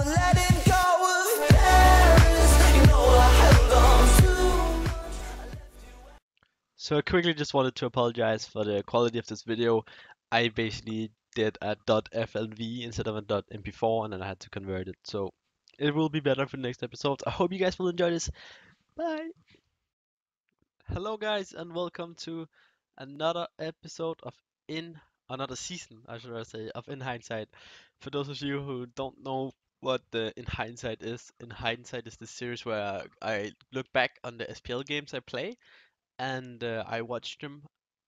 letting go of Paris. You know I held on too much. So I quickly just wanted to apologize for the quality of this video. I basically did a .flv instead of a .mp4 and then I had to convert it. So it will be better for the next episode. I hope you guys will enjoy this. Bye. Hello guys and welcome to another episode of another season, I should say, of In Hindsight. For those of you who don't know what the In Hindsight is the series where I look back on the SPL games I play and I watch them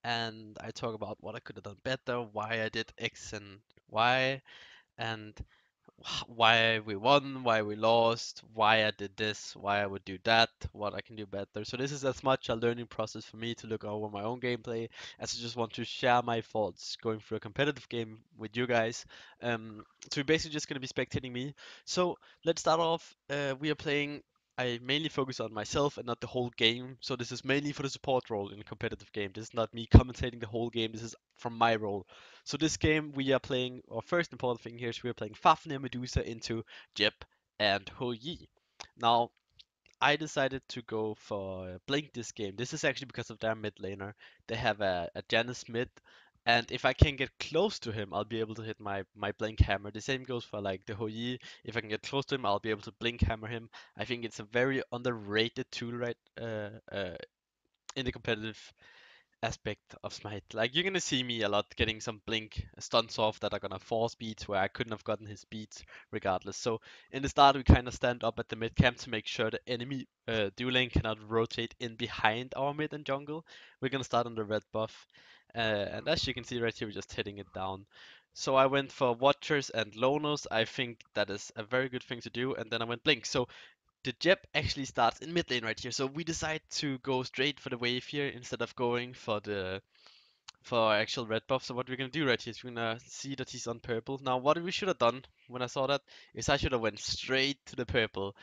and I talk about what I could have done better, why I did X and Y, and why we won, why we lost, why I did this, why I would do that, what I can do better. So this is as much a learning process for me to look over my own gameplay as I just want to share my thoughts going through a competitive game with you guys. So you're basically just going to be spectating me. So let's start off. We are playing. I mainly focus on myself and not the whole game. So this is mainly for the support role in a competitive game. This is not me commentating the whole game. This is from my role. So this game we are playing, our first important thing here is we are playing Fafnir, Medusa into Jep and Ho Yi. Now, I decided to go for Blink this game. This is actually because of their mid laner. They have a Janus mid, and if I can get close to him, I'll be able to hit my Blink hammer. The same goes for like the Ho Yi. If I can get close to him, I'll be able to Blink hammer him. I think it's a very underrated tool in the competitive aspect of Smite. Like you're gonna see me a lot getting some blink stunts off that are gonna force beats where I couldn't have gotten his beats regardless. So in the start we kind of stand up at the mid camp to make sure the enemy duo lane cannot rotate in behind our mid and jungle. We're gonna start on the red buff, and as you can see right here, we're just hitting it down. So I went for Watchers and Loners. I think that is a very good thing to do, and then I went Blink. So the Jep actually starts in mid lane right here, so we decide to go straight for the wave here instead of going for the actual red buff. So what we're gonna do right here is we're gonna see that he's on purple. Now what we should have done when I saw that is I should have went straight to the purple.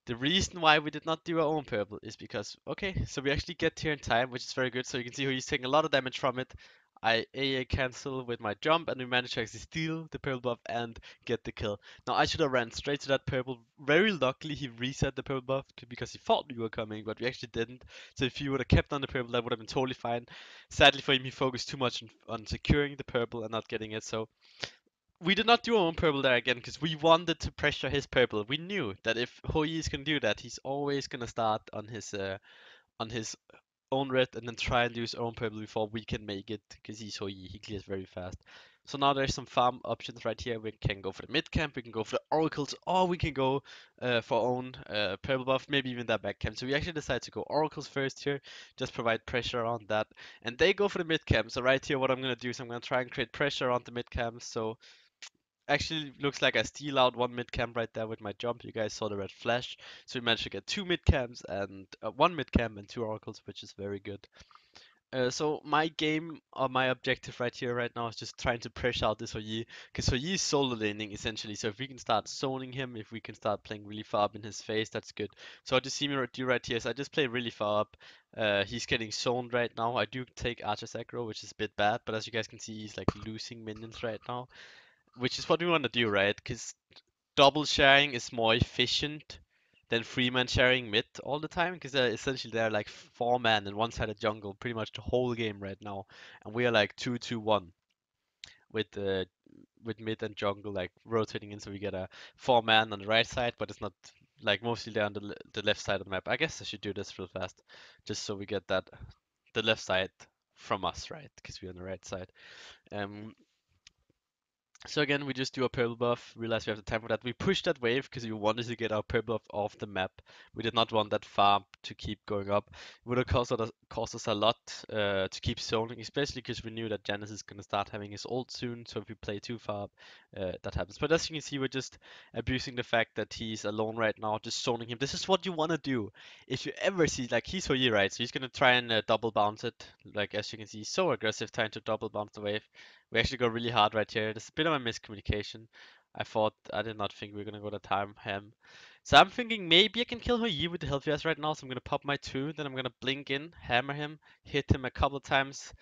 The reason why we did not do our own purple is because, okay, so we actually get here in time, which is very good. So you can see how he's taking a lot of damage from it. I AA cancel with my jump and we managed to actually steal the purple buff and get the kill. Now I should have ran straight to that purple. Very luckily he reset the purple buff because he thought we were coming, but we actually didn't. So if he would have kept on the purple, that would have been totally fine. Sadly for him, he focused too much on securing the purple and not getting it. So we did not do our own purple there again because we wanted to pressure his purple. We knew that if Hoi is gonna do that, he's always gonna start on his own red and then try and do his own purple before we can make it because he's Hoi. He clears very fast. So now there's some farm options right here. We can go for the mid camp, we can go for the oracles, or we can go for our own purple buff, maybe even that back camp. So we actually decided to go oracles first here, just provide pressure on that. And they go for the mid camp. So right here, what I'm gonna do is I'm gonna try and create pressure on the mid camp. So actually looks like I steal out one mid camp right there with my jump. You guys saw the red flash. So we managed to get two mid camps and one mid camp and two oracles, which is very good. So my game or my objective right here right now is just trying to pressure out this Hoyi because Hoyi is solo laning essentially. So if we can start zoning him, if we can start playing really far up in his face, that's good. So what you see me do right here is I just play really far up. He's getting zoned right now. I do take Archer's aggro, which is a bit bad, but as you guys can see, he's like losing minions right now, which is what we want to do, right? Because double sharing is more efficient than three-man sharing mid all the time, because essentially they're like four-man and one-sided jungle pretty much the whole game right now, and we are like 2-2-1 with mid and jungle like rotating in, so we get a four-man on the right side, but it's not like mostly there on the left side of the map. I guess I should do this real fast, just so we get that the left side from us, right? Because we're on the right side. Um, So again, we just do a purple buff, realize we have the time for that. We pushed that wave because we wanted to get our purple buff off the map. We did not want that farm to keep going up. It would have cost us a lot to keep zoning, especially because we knew that Janus is going to start having his ult soon. So if we play too far up, that happens. But as you can see, we're just abusing the fact that he's alone right now, just zoning him. This is what you want to do. If you ever see, like, he's Hoyi, right? So he's going to try and double bounce it. Like, as you can see, so aggressive trying to double bounce the wave. We actually go really hard right here. There's a bit of a miscommunication. I did not think we were gonna go to time him. So I'm thinking maybe I can kill Yi with the health VS right now. So I'm gonna pop my 2, then I'm gonna blink in, hammer him, hit him a couple of times.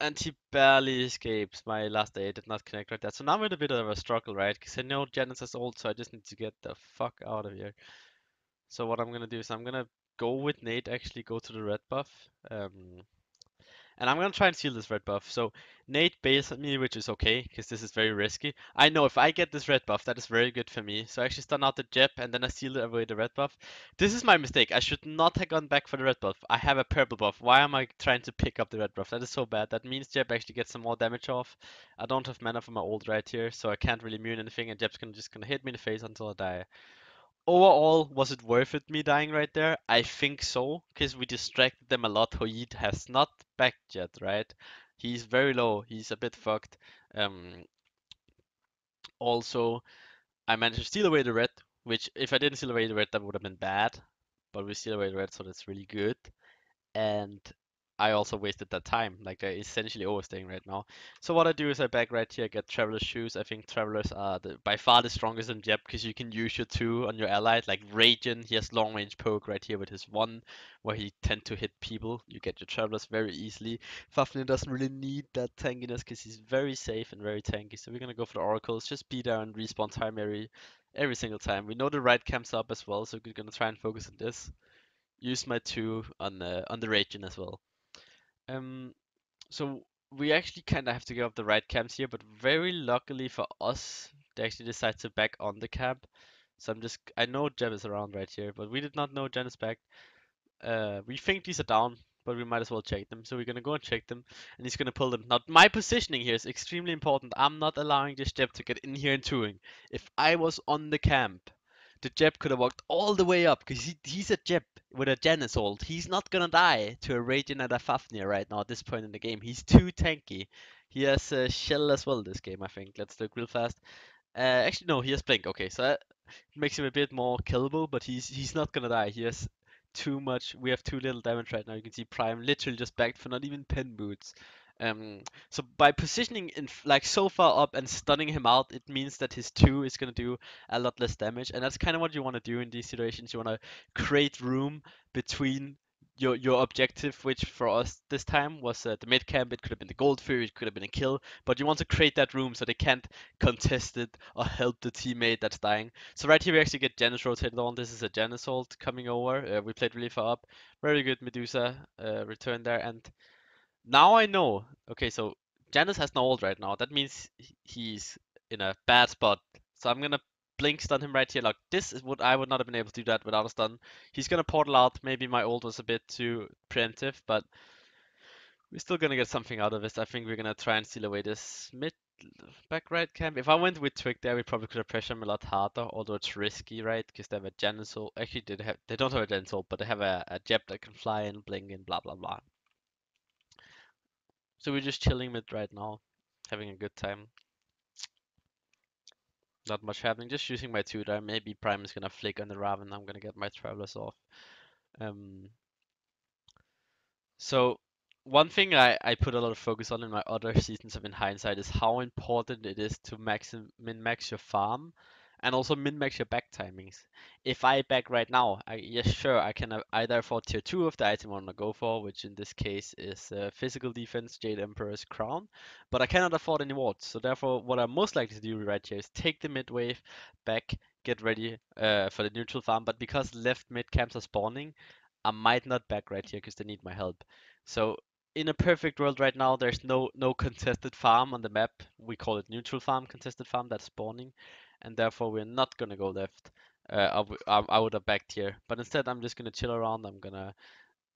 And he barely escapes. My last A did not connect right there. So now I'm in a bit of a struggle, right? Because I know Janice is old, so I just need to get the fuck out of here. So what I'm gonna do is I'm gonna go with Nate, actually go to the red buff. And I'm gonna try and steal this red buff. So Nate bails at me, which is okay, because this is very risky. I know if I get this red buff, that is very good for me. So I actually stun out the Jep, and then I steal away the red buff. This is my mistake. I should not have gone back for the red buff. I have a purple buff. Why am I trying to pick up the red buff? That is so bad. That means Jep actually gets some more damage off. I don't have mana for my ult right here, so I can't really immune anything, and Jep's just gonna hit me in the face until I die. Overall, was it worth it me dying right there? I think so, because we distracted them a lot. Hoyid has not backed yet, right? He's very low. He's a bit fucked. Also, I managed to steal away the red, which if I didn't steal away the red, that would have been bad. But we steal away the red, so that's really good. And I also wasted that time. Like they're essentially overstaying right now. So what I do is I back right here, get Traveler's Shoes. I think Travelers are by far the strongest in Jeb because you can use your 2 on your allies. Like Radiant, he has long range poke right here with his 1, where he tend to hit people. You get your Travelers very easily. Fafnir doesn't really need that tankiness because he's very safe and very tanky. So we're gonna go for the Oracles, just be there and respawn time every single time. We know the right camps up as well, so we're gonna try and focus on this. Use my 2 on the Radiant as well. So we actually kind of have to give up the right camps here, but very luckily for us, they actually decide to back on the camp. So I know Jeb is around right here, but we did not know Jen is back. We think these are down, but we might as well check them. So we're gonna go and check them, and he's gonna pull them. Now my positioning here is extremely important. I'm not allowing this Jeb to get in here and doing. If I was on the camp, the Jeb could have walked all the way up because he's a Jeb with a Jen assault. He's not gonna die to a Radiant and a Fafnir right now at this point in the game. He's too tanky. He has a shell as well this game, I think. Let's look real fast. Actually, no, he has blink. Okay, so that makes him a bit more killable, but he's not gonna die. He has too much. We have too little damage right now. You can see Prime literally just backed for not even pen boots. So by positioning in like so far up and stunning him out, it means that his 2 is gonna do a lot less damage, and that's kind of what you want to do in these situations. You want to create room between your objective, which for us this time was the mid camp. It could have been the gold fury, it could have been a kill, but you want to create that room so they can't contest it or help the teammate that's dying. So right here we actually get Janus rotated on. This is a Janus ult coming over. We played really far up. Very good Medusa return there, and now I know. Okay, so Janus has no ult right now. That means he's in a bad spot. So I'm gonna blink stun him right here. Like this is what I would not have been able to do that without a stun. He's gonna portal out. Maybe my ult was a bit too preemptive, but we're still gonna get something out of this. I think we're gonna try and steal away this mid back right camp. If I went with Twig there, we probably could have pressured him a lot harder. Although it's risky, right? Because they have a Janus ult. Actually, they don't have a Janus ult, but they have a Jeb that can fly and blink and blah blah blah. So we're just chilling mid right now, having a good time. Not much happening, just using my 2 there. Maybe Prime is gonna flick on the Raven. I'm gonna get my Travelers off. So one thing I put a lot of focus on in my other seasons of In Hindsight is how important it is to min-max your farm and also min-max your back timings. If I back right now, yes, sure, I can either afford tier 2 of the item I want to go for, which in this case is Physical Defense, Jade Emperor's Crown, but I cannot afford any wards. So therefore, what I'm most likely to do right here is take the mid wave, back, get ready for the neutral farm, but because left mid camps are spawning, I might not back right here because they need my help. So in a perfect world right now, there's no contested farm on the map. We call it neutral farm, contested farm that's spawning, and therefore we're not gonna go left. I would have backed here, but instead I'm just gonna chill around. I'm gonna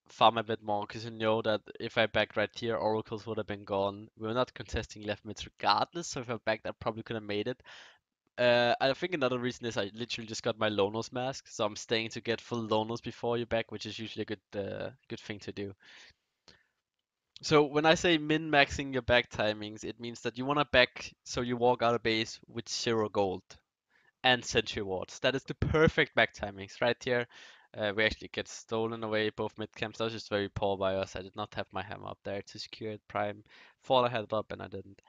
farm a bit more because you know that if I backed right here, oracles would have been gone. We're not contesting left mids regardless, so if I backed, I probably could have made it. I think another reason is I literally just got my Lonos mask, so I'm staying to get full Lonos before you back, which is usually a good thing to do. So when I say min-maxing your back timings, it means that you want to back so you walk out of base with 0 gold and sentry wards. That is the perfect back timings right here. We actually get stolen away both mid camps. That was just very poor by us. I did not have my hammer up there to secure it prime. Thought I had it up and I didn't.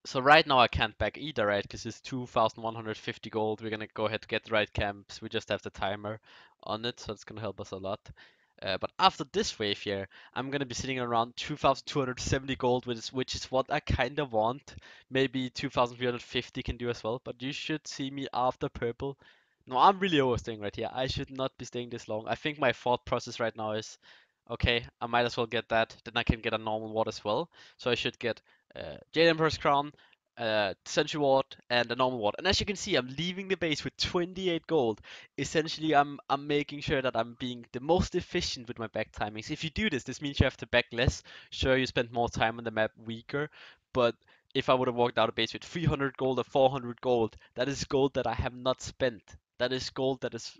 So right now I can't back either, right? Because it's 2,150 gold. We're gonna go ahead to get the right camps. We just have the timer on it, so it's gonna help us a lot. But after this wave here, I'm gonna be sitting around 2,270 gold, which is what I kind of want. Maybe 2,350 can do as well. But you should see me after purple. No, I'm really overstaying right here. I should not be staying this long. I think my thought process right now is, okay, I might as well get that. Then I can get a normal ward as well. So I should get Jade Emperor's Crown, Sentry Ward, and a normal ward. And as you can see, I'm leaving the base with 28 gold. Essentially, I'm making sure that I'm being the most efficient with my back timings. If you do this, this means you have to back less. Sure, you spend more time on the map weaker, but if I would have walked out of base with 300 gold or 400 gold, that is gold that I have not spent. That is gold that is,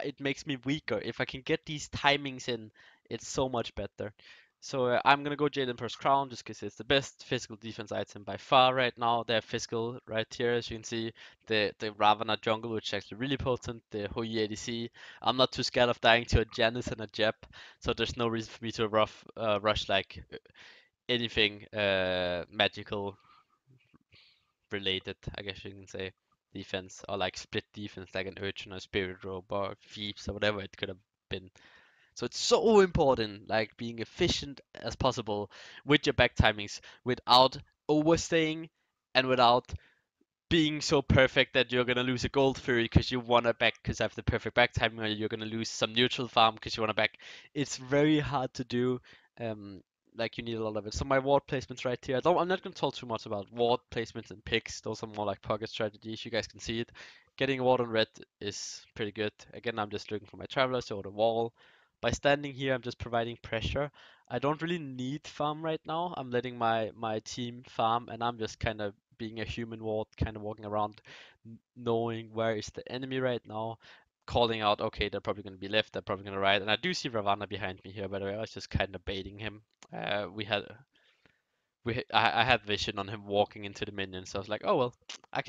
it makes me weaker. If I can get these timings in, it's so much better. So I'm gonna go Jade Emperor's Crown just because it's the best physical defense item by far right now. They have physical right here, as you can see. The Ravana jungle, which is actually really potent. The Hui ADC. I'm not too scared of dying to a Janice and a Jep, so there's no reason for me to rush like anything magical related, I guess you can say, defense, or like split defense, like an Urchin or Spirit Robe or Thieves or whatever it could have been. So it's so important, like being efficient as possible with your back timings without overstaying and without being so perfect that you're gonna lose a gold fury because you wanna back because I have the perfect back timing, or you're gonna lose some neutral farm because you wanna back. It's very hard to do. Um, like you need a lot of it. So my ward placements right here. I'm not gonna talk too much about ward placements and picks. Those are more like pocket strategies. You guys can see it. Getting a ward on red is pretty good. Again, I'm just looking for my travelers or the wall. By standing here, I'm just providing pressure. I don't really need farm right now. I'm letting my team farm, and I'm just kind of being a human ward, kind of walking around, knowing where is the enemy right now, calling out, okay, they're probably going to be left, they're probably going to right, and I do see Ravana behind me here, by the way. I was just kind of baiting him. I had vision on him walking into the minions, so I was like, oh well,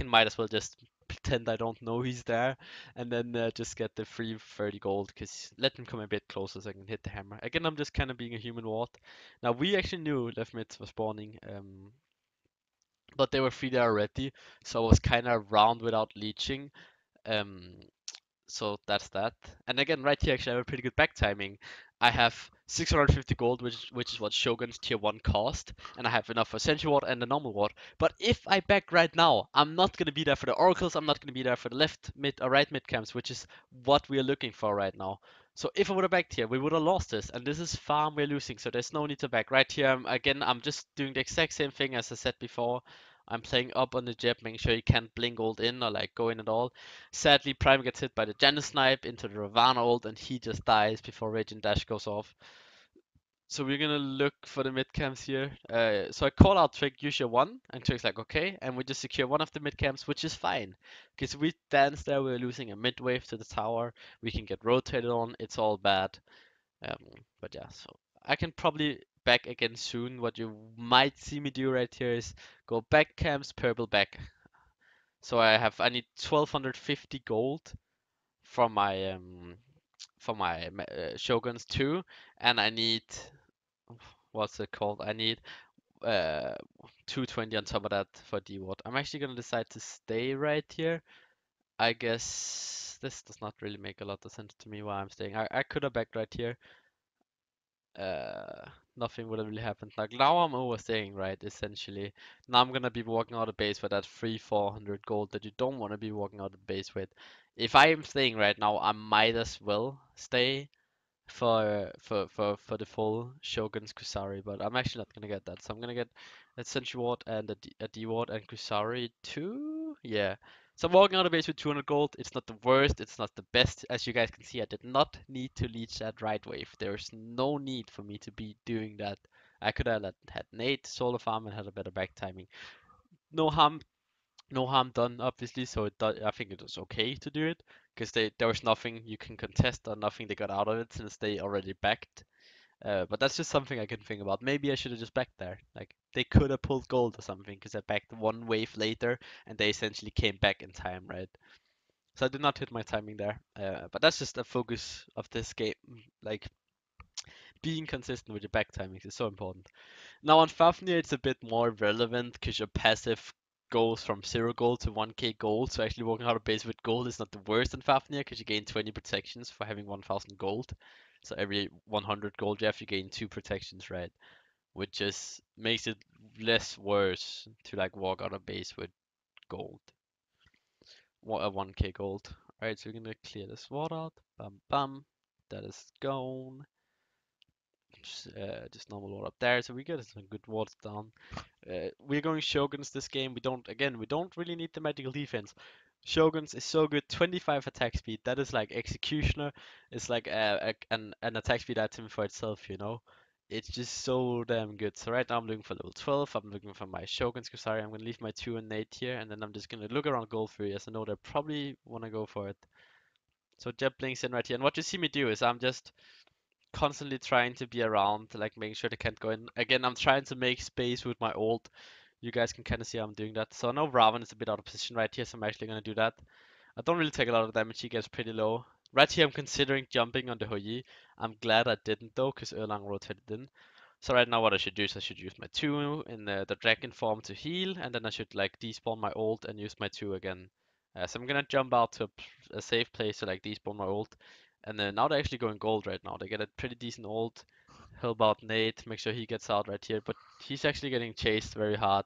might as well just pretend I don't know he's there, and then just get the free 30 gold, because let him come a bit closer so I can hit the hammer. Again, I'm just kind of being a human ward. Now, we actually knew left mids was spawning, but they were free there already, so I was kind of around without leeching. Um, so that's that. And again, right here, actually, I have a pretty good back timing. I have 650 gold, which is what Shogun's tier 1 cost, and I have enough for Sentry Ward and the normal ward. But if I back right now, I'm not going to be there for the Oracles, I'm not going to be there for the left mid or right mid camps, which is what we are looking for right now. So if I would have backed here, we would have lost this, and this is farm we're losing, so there's no need to back. Right here, again, I'm just doing the exact same thing as I said before. I'm playing up on the Jeb, making sure he can't blink ult in or like go in at all. Sadly, Prime gets hit by the Janus snipe into the Ravana ult, and he just dies before Raging Dash goes off. So we're gonna look for the mid camps here. So I call out Trick, use your one, and Trick's like, okay, and we just secure one of the mid camps, which is fine. Because we dance there, we're losing a mid wave to the tower, we can get rotated on, it's all bad. But yeah, so I can probably back again soon. What you might see me do right here is go back camps, purple back. So I need 1250 gold for my Shoguns too, and I need, what's it called? I need uh 220 on top of that for D Ward. I'm actually gonna decide to stay right here. I guess this does not really make a lot of sense to me why I'm staying. I could have backed right here. Uh, Nothing would have really happened. Like now I'm overstaying, right? Essentially, now I'm gonna be walking out of base with that 300-400 gold that you don't want to be walking out of base with. If I am staying right now, I might as well stay for the full Shogun's Kusari, but I'm actually not gonna get that. So I'm gonna get a Sentry Ward and a D Ward and Kusari too. Yeah. So I'm walking out of base with 200 gold. It's not the worst. It's not the best. As you guys can see, I did not need to leech that right wave. There's no need for me to be doing that. I could have had Nate solar farm and had a better back timing. No harm no harm done, obviously. So I think it was okay to do it because there was nothing you can contest or nothing they got out of it since they already backed. But that's just something I can think about. Maybe I should have just backed there. Like they could have pulled gold or something because I backed one wave later and they essentially came back in time, right? So I did not hit my timing there. But that's just a focus of this game. Like being consistent with your back timings is so important. Now on Fafnir, it's a bit more relevant because your passive goes from 0 gold to 1k gold. So actually walking out of base with gold is not the worst in Fafnir because you gain 20 protections for having 1000 gold. So every 100 gold you gain 2 protections, right? Which just makes it less worse to like walk out of base with gold. What a 1k gold. Alright, so we're gonna clear this water out. Bam bam. That is gone. Just normal water up there, so we get some good water down. We're going Shoguns this game. We don't really need the magical defense. Shoguns is so good, 25 attack speed. That is like Executioner. It's like an attack speed item for itself, you know. It's just so damn good. So right now I'm looking for level 12. I'm looking for my Shoguns. Sorry, I'm gonna leave my 2 and 8 here, and then I'm just gonna look around gold for as I know they probably wanna go for it. So Jet blinks in right here, and what you see me do is I'm just constantly trying to be around, like making sure they can't go in. Again, I'm trying to make space with my ult. You guys can kind of see how I'm doing that. So I know Raven is a bit out of position right here, so I'm actually going to do that. I don't really take a lot of damage, he gets pretty low. Right here, I'm considering jumping on the Hou. I'm glad I didn't though, because Erlang rotated in. So right now what I should do is I should use my 2 in the dragon form to heal, and then I should like despawn my ult and use my 2 again. So I'm gonna jump out to a safe place to like despawn my ult. And then now they're actually going gold right now. They get a pretty decent ult. Help out Nate, make sure he gets out right here. But he's actually getting chased very hard.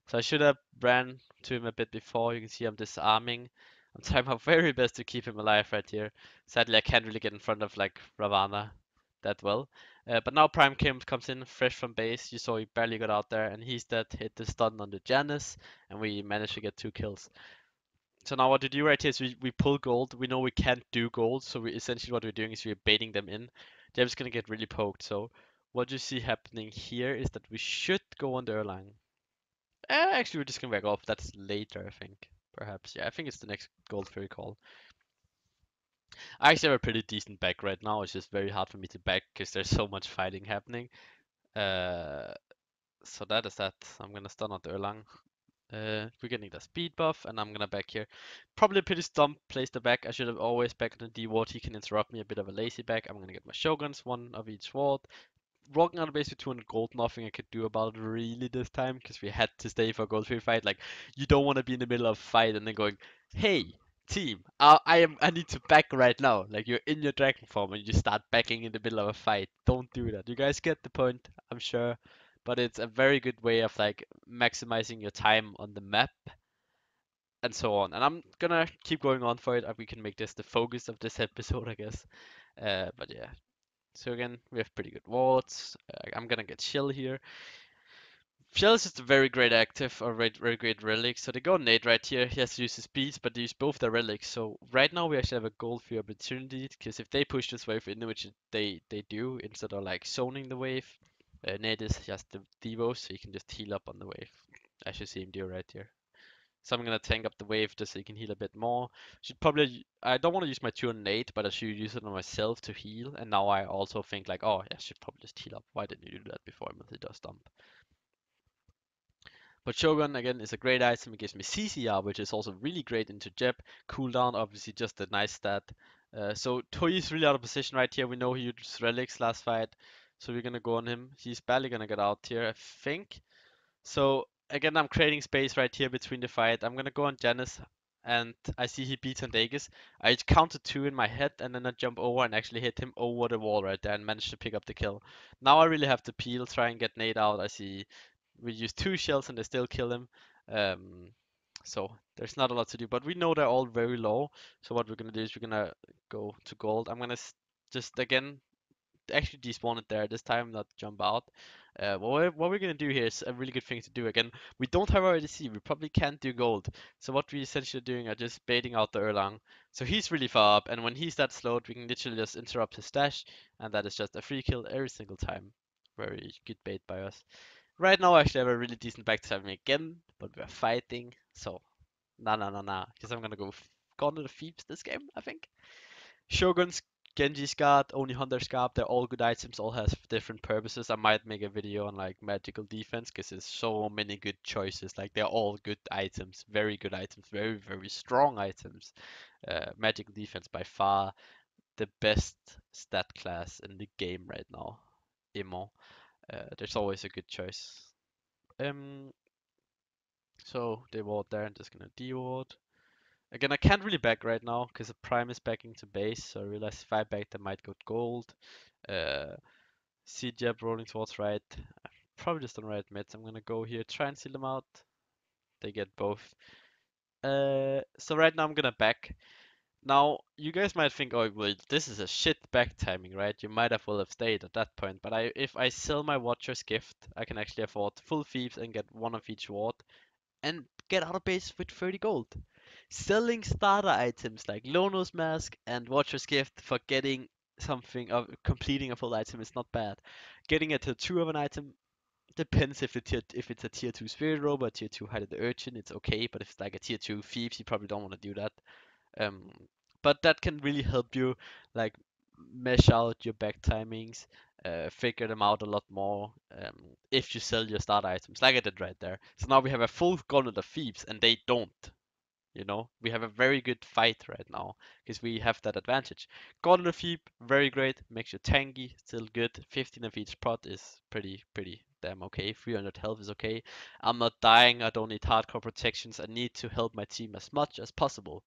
So I should have ran to him a bit before. You can see I'm disarming. I'm trying my very best to keep him alive right here. Sadly, I can't really get in front of like Ravana that well. But now Prime comes in fresh from base. You saw he barely got out there, and he's dead. Hit the stun on the Janice, and we managed to get 2 kills. So now what we do right here is we pull gold. We know we can't do gold, so we essentially what we're doing is we're baiting them in. They're just gonna get really poked. So what you see happening here is that we should go on the Erlang. Actually, we're just gonna back off. That's later, I think. Perhaps. Yeah, I think it's the next gold fairy call. I actually have a pretty decent back right now. It's just very hard for me to back because there's so much fighting happening. Uh, so that is that. I'm gonna stun out the Erlang. We're getting the speed buff, and I'm gonna back here. Probably a pretty stump place to back. I should have always backed on the D-ward. He can interrupt me, a bit of a lazy back. I'm gonna get my Shoguns, 1 of each ward. Walking out of base with 200 gold, nothing I could do about it really this time, because we had to stay for a gold free fight. Like, you don't want to be in the middle of a fight and then going, hey, team, I need to back right now. Like, you're in your dragon form and you just start backing in the middle of a fight. Don't do that. You guys get the point, I'm sure. But it's a very good way of like maximizing your time on the map and so on. And I'm gonna keep going on for it. We can make this the focus of this episode, I guess. But yeah. So again, we have pretty good wards. I'm gonna get Shell here. Shell is just a very great active or very great relic. So they go Nate right here. He has to use his beats, but they use both their relics. So right now we actually have a gold free opportunity, because if they push this wave in, which they do, instead of like zoning the wave, Nate is just the Devo, so he can just heal up on the wave. As you see him do right here. So I'm gonna tank up the wave just so he can heal a bit more. Should probably I don't want to use my 2 on Nate, but I should use it on myself to heal. And now I also think like, oh yeah, I should probably just heal up. Why didn't you do that before EmilZy does dump? But Shogun again is a great item. It gives me CCR, which is also really great into Jeb. Cooldown, obviously just a nice stat. So Toy is really out of position right here. We know he used relics last fight, so we're gonna go on him. He's barely gonna get out here, I think. So again, I'm creating space right here between the fight. I'm gonna go on Janice, and I see he beats Andagus. I counted 2 in my head, and then I jump over and actually hit him over the wall right there and managed to pick up the kill. Now I really have to peel, try and get Nate out. I see we use 2 shells and they still kill him. So there's not a lot to do, but we know they're all very low. So what we're gonna do is we're gonna go to gold. I'm gonna just again actually despawn it there this time, not jump out. What we're gonna do here is a really good thing to do. Again, we don't have our ADC, we probably can't do gold. So what we essentially are doing are just baiting out the Erlang. So he's really far up, and when he's that slowed, we can literally just interrupt his dash, and that is just a free kill every single time. Very good bait by us. Right now, I actually have a really decent backstabbing again, but we're fighting, so nah. Because I'm gonna go Gone to the Thieves this game, I think. Shogun's Genji's Guard, only Hunter's Guard, they're all good items, all has different purposes. I might make a video on like magical defense, because there's so many good choices. Like they're all good items, very good items, very strong items. Magical defense by far the best stat class in the game right now. Emo. There's always a good choice. So they ward there, I'm just gonna de-ward. Again, I can't really back right now because the prime is backing to base, so I realize if I back, they might go gold. C-Jab rolling towards right. Probably just on right mid. I'm gonna go here, try and seal them out. They get both. So right now I'm gonna back. Now, you guys might think, oh, well, this is a shit back timing, right? You might have well have stayed at that point, but if I sell my Watcher's Gift, I can actually afford full thieves and get one of each ward and get out of base with 30 gold. Selling starter items like Lono's Mask and Watcher's Gift for getting something of completing a full item is not bad. Getting a tier 2 of an item depends if it's a tier 2 Spirit Robe or tier 2 Hided Urchin, it's okay, but if it's like a tier 2 Thieves, you probably don't want to do that. Um, but that can really help you like mesh out your back timings, figure them out a lot more if you sell your start items, like I did right there. So now we have a full gauntlet of thieves, and they don't. You know, we have a very good fight right now because we have that advantage. Gauntlet of Thief, very great, makes you tanky, still good. 15 of each pot is pretty damn okay. 300 health is okay. I'm not dying. I don't need hardcore protections. I need to help my team as much as possible,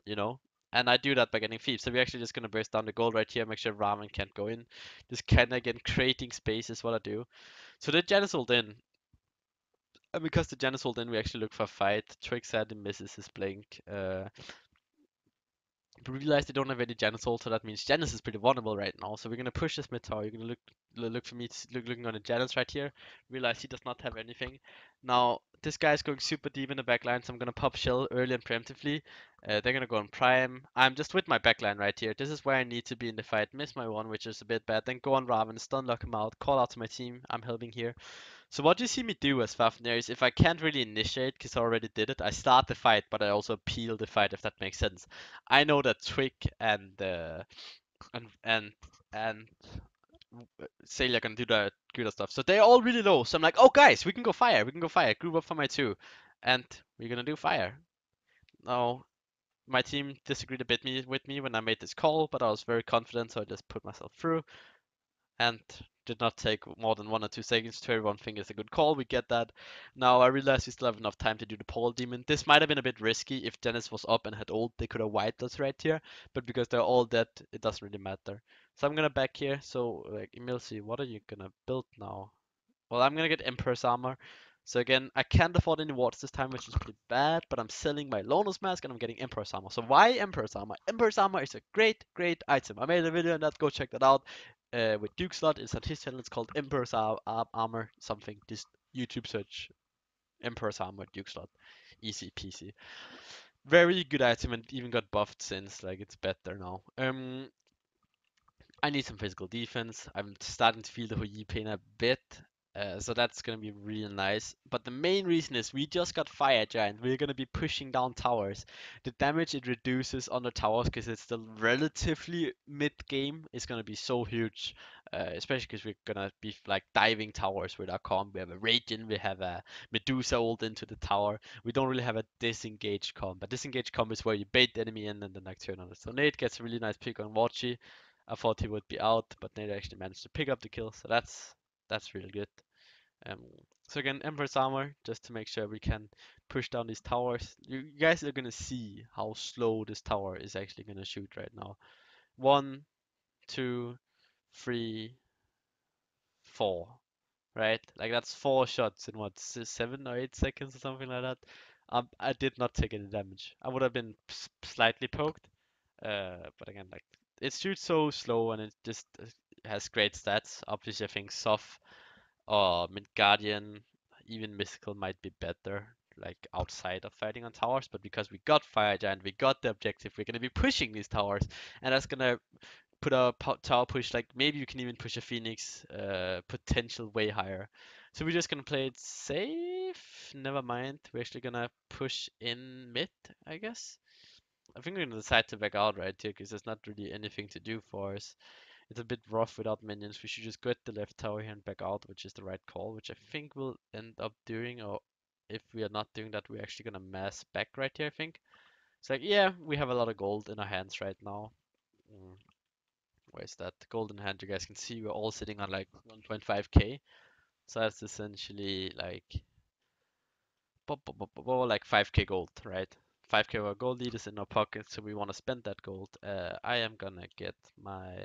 you know? And I do that by getting thieves. So we're actually just gonna burst down the gold right here, make sure Ramen can't go in. Just kinda again creating space is what I do. So the Janus ult in. And because the Janus ult in, we actually look for a fight. Trick sadly misses his blink. But realize they don't have any Janus ult, so that means Janus is pretty vulnerable right now. So we're gonna push this mid tower. You're gonna look for me looking on the Janus right here. Realize he does not have anything. Now this guy's going super deep in the backline, so I'm gonna pop shell early and preemptively. They're gonna go on prime. I'm just with my backline right here. This is where I need to be in the fight. Miss my one, which is a bit bad. Then go on Raven, stun lock him out, call out to my team. I'm helping here. So what you see me do as Fafnir is if I can't really initiate, because I already did it, I start the fight, but I also peel the fight, if that makes sense. I know that Trick and and and Celia can do the good stuff. So they're all really low. So I'm like, oh guys, we can go fire. We can go fire. Group up for my two. And we're gonna do fire. Now my team disagreed a bit with me when I made this call, but I was very confident, so I just put myself through and did not take more than 1 or 2 seconds to everyone think it's a good call. We get that. Now I realize we still have enough time to do the pole demon. This might have been a bit risky. If Dennis was up and had ult, they could have wiped us right here. But because they're all dead, it doesn't really matter. So I'm gonna back here. So like EmilZy, what are you gonna build now? Well, I'm gonna get Emperor's Armor. So again, I can't afford any wards this time, which is pretty bad, but I'm selling my Lono's Mask and I'm getting Emperor's Armor. So why Emperor's Armor? Emperor's Armor is a great item. I made a video on that, go check that out. With Duke Slot, it's on his channel, it's called Emperor's Armor something. Just YouTube search Emperor's Armor Duke Slot. Easy peasy. Very good item and even got buffed since, like it's better now. I need some physical defense. I'm starting to feel the Hui pain a bit. So that's gonna be really nice. But the main reason is we just got Fire Giant. We're gonna be pushing down towers. The damage it reduces on the towers, because it's still relatively mid game, is gonna be so huge. Especially because we're gonna be like diving towers with our comp. We have a Radiant, we have a Medusa ult into the tower. We don't really have a disengaged comp. A disengaged comp is where you bait the enemy in and then like turn on it. So Nate gets a really nice pick on Watchy. I thought he would be out, but Nate actually managed to pick up the kill, so that's really good. Um, so again, Emperor's Armor, just to make sure we can push down these towers. You guys are gonna see how slow this tower is actually gonna shoot right now. 1, 2, 3, 4, right? Like that's 4 shots in what, 7 or 8 seconds or something like that. I did not take any damage. I would have been slightly poked, but again, like it shoots so slow and it just has great stats. Obviously, I think Soft or Mid Guardian, even Mystical might be better, like outside of fighting on towers. But because we got Fire Giant, we got the objective, we're gonna be pushing these towers, and that's gonna put a tower push. Like maybe you can even push a Phoenix potential way higher. So we're just gonna play it safe. Never mind. We're actually gonna push in mid, I guess. I think we're gonna decide to back out right here because there's not really anything to do for us. It's a bit rough without minions. We should just go at the left tower here and back out, which is the right call, which I think we'll end up doing. Or if we are not doing that, we're actually gonna mass back right here, I think. It's like, yeah, we have a lot of gold in our hands right now. Where's that gold in hand? You guys can see we're all sitting on like 1.5k. So that's essentially like like 5k gold, right? 5k of our gold lead is in our pocket, so we want to spend that gold. I am gonna get my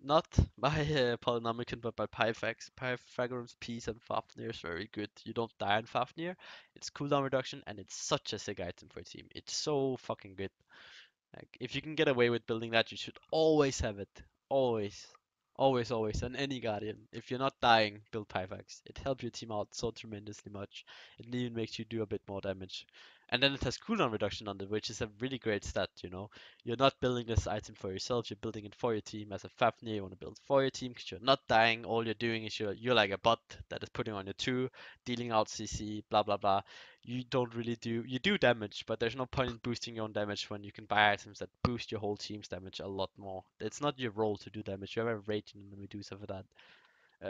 not by Polynomicon, but by Pythagoras piece and Fafnir is very good. You don't die in Fafnir. It's cooldown reduction, and it's such a sick item for a team. It's so fucking good. Like, if you can get away with building that, you should always have it. Always. Always, always. And any Guardian. If you're not dying, build Pythax. It helps your team out so tremendously much. It even makes you do a bit more damage. And then it has cooldown reduction on it, which is a really great stat, you know. You're not building this item for yourself, you're building it for your team. As a Fafnir, you want to build for your team because you're not dying. All you're doing is you're like a bot that is putting on your 2, dealing out CC, blah blah blah. You don't really you do damage, but there's no point in boosting your own damage when you can buy items that boost your whole team's damage a lot more. It's not your role to do damage. You have a Raging and a Medusa for that.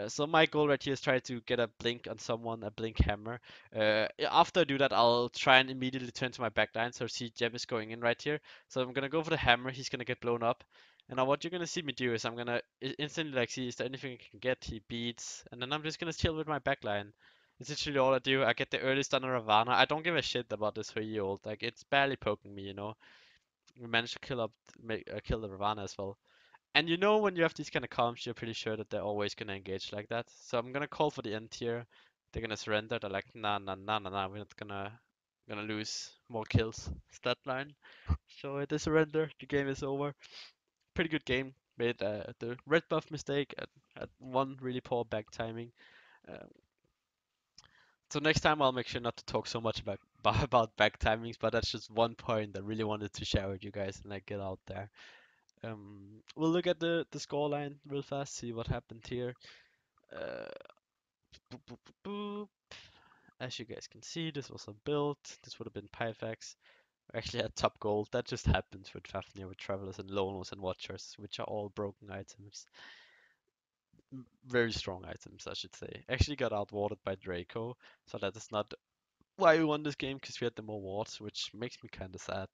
So my goal right here is try to get a blink on someone, a blink hammer. After I do that, I'll try and immediately turn to my backline. So see Gem is going in right here. So I'm gonna go for the hammer. He's gonna get blown up. And now what you're gonna see me do is I'm gonna instantly like see is there anything I can get. He beats, and then I'm just gonna chill with my backline. It's literally all I do. I get the early stun on Ravana. I don't give a shit about this 3-year-old. Like it's barely poking me, you know. We managed to kill the Ravana as well. And you know when you have these kind of comps, you're pretty sure that they're always gonna engage like that. So I'm gonna call for the end here. They're gonna surrender. They're like, nah, nah, nah, nah, nah. We're not gonna lose more kills. Stat line. So they surrender. The game is over. Pretty good game. Made the red buff mistake at one really poor back timing. Um, so next time I'll make sure not to talk so much about about back timings, but that's just one point I really wanted to share with you guys and like get out there. We'll look at the scoreline real fast, see what happened here. Uh, boop, boop, boop, boop. As you guys can see, this was a build. This would have been Pythax. We actually had top gold. That just happens with Fafnir, with Travelers and Lonos and Watchers, which are all broken items. Very strong items, I should say. Actually got outwarded by Draco, so that is not why we won this game, because we had the more wards, which makes me kind of sad.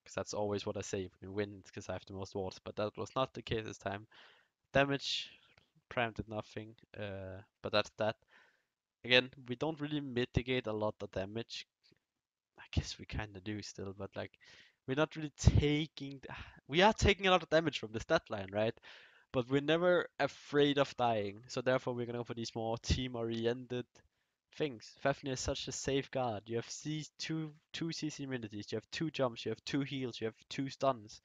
Because that's always what I say when we win, because I have the most wards, but that was not the case this time. Damage, Prime did nothing, but that's that. Again, we don't really mitigate a lot of damage. I guess we kind of do still, but like, we're not really taking. We are taking a lot of damage from the stat line, right? But we're never afraid of dying, so therefore we're gonna go for these more team-oriented things. Fafnir is such a safeguard. You have two CC immunities, you have 2 jumps, you have 2 heals, you have 2 stuns.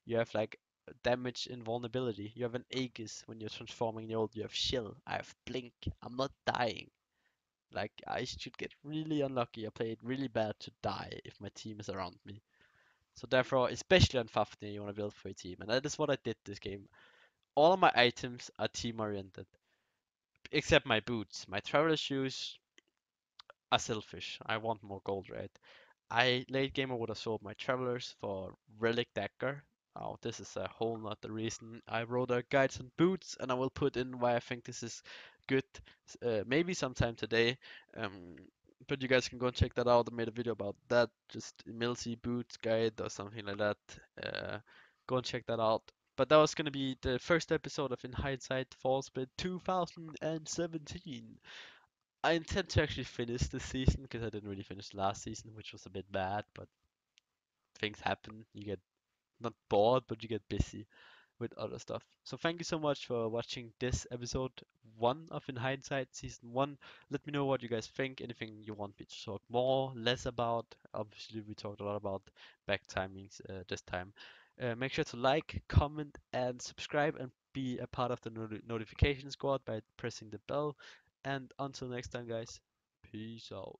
You have like damage invulnerability. You have an Aegis when you're transforming the old. You have Chill. I have Blink. I'm not dying. Like I should get really unlucky. I played really bad to die if my team is around me. So therefore, especially on Fafnir, you want to build for a team, and that is what I did this game. All of my items are team oriented, except my boots. My traveler shoes are selfish. I want more gold, right? I late gamer would have sold my travelers for Relic Dagger. Oh, this is a whole nother reason. I wrote a guides and boots, and I will put in why I think this is good. Maybe sometime today. Um, but you guys can go and check that out. I made a video about that. Just EmilZy boots guide or something like that. Go and check that out. But that was gonna be the first episode of In Hindsight Fall Split 2017. I intend to actually finish this season because I didn't really finish last season, which was a bit bad, but things happen. You get not bored, but you get busy with other stuff. So thank you so much for watching this episode 1 of In Hindsight Season 1. Let me know what you guys think, anything you want me to talk more, less about. Obviously, we talked a lot about back timings this time. Make sure to like, comment, and subscribe, and be a part of the notification squad by pressing the bell. And until next time, guys, peace out.